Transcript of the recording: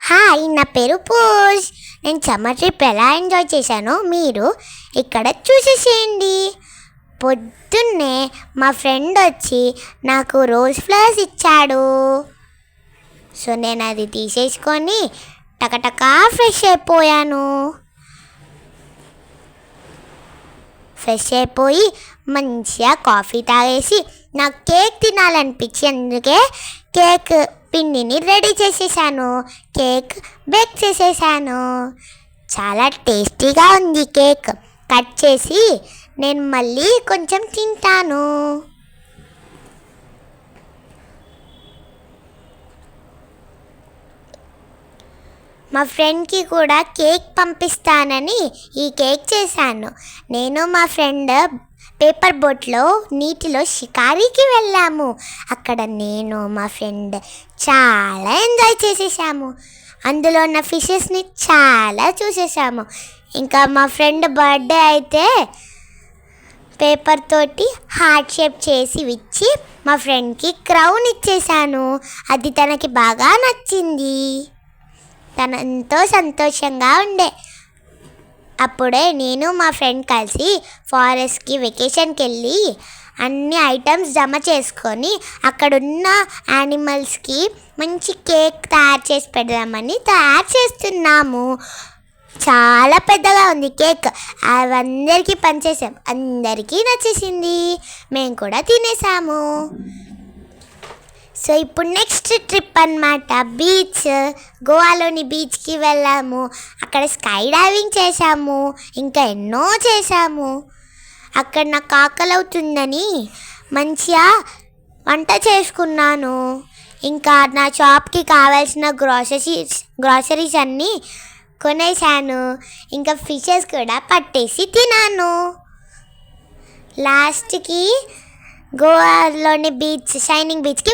Hi, నా పేరు పూజ్. నేను సమ్మర్ ట్రిప్ ఎలా ఎంజాయ్ చేశానో మీరు ఇక్కడ చూసేసేయండి. పొద్దున్నే మా ఫ్రెండ్ వచ్చి నాకు రోజ్ ఫ్లవర్స్ ఇచ్చాడు. సో నేను అది తీసేసుకొని టకటకా ఫ్రెష్ అయిపోయాను. ఫ్రెష్ అయిపోయి మంచిగా కాఫీ తాగేసి నాకు కేక్ తినాలనిపించి అందుకే కేక్ పిండిని రెడీ చేసేసాను. కేక్ బేక్ చేసేసాను. చాలా టేస్టీగా ఉంది కేక్. కట్ చేసి నేను మళ్ళీ కొంచెం తింటాను. మా ఫ్రెండ్కి కూడా కేక్ పంపిస్తానని ఈ కేక్ చేశాను. నేను మా ఫ్రెండ్ పేపర్ బోట్లో నీటిలో షికారీకి వెళ్ళాము. అక్కడ నేను మా ఫ్రెండ్ చాలా ఎంజాయ్ చేసేసాము. అందులో ఉన్న ఫిషెస్ని చాలా చూసేసాము. ఇంకా మా ఫ్రెండ్ బర్త్డే అయితే పేపర్ తోటి హార్ట్ షేప్ చేసి ఇచ్చి మా ఫ్రెండ్కి క్రౌన్ ఇచ్చేసాను. అది తనకి బాగా నచ్చింది. తను ఎంతో సంతోషంగా ఉండే. అప్పుడే నేను మా ఫ్రెండ్ కలిసి ఫారెస్ట్కి వెకేషన్కి వెళ్ళి అన్ని ఐటమ్స్ జమ చేసుకొని అక్కడున్న యానిమల్స్కి మంచి కేక్ తయారు చేసి పెడదామని తయారు చేస్తున్నాము. చాలా పెద్దగా ఉంది కేక్. అవందరికీ పనిచేసాం. అందరికీ నచ్చేసింది. మేము కూడా తినేసాము. సో ఇప్పుడు నెక్స్ట్ ట్రిప్ అన్నమాట బీచ్. గోవాలోని బీచ్కి వెళ్ళాము. అక్కడ స్కై డైవింగ్ చేసాము. ఇంకా ఎన్నో చేసాము. అక్కడ నాకు ఆకలి అవుతుందని మంచిగా వంట చేసుకున్నాను. ఇంకా నా షాప్కి కావాల్సిన గ్రాసరీస్ అన్నీ కొనేసాను. ఇంకా ఫిషెస్ కూడా పట్టేసి తిన్నాను. లాస్ట్కి గోవాలోని బీచ్ షైనింగ్ బీచ్కి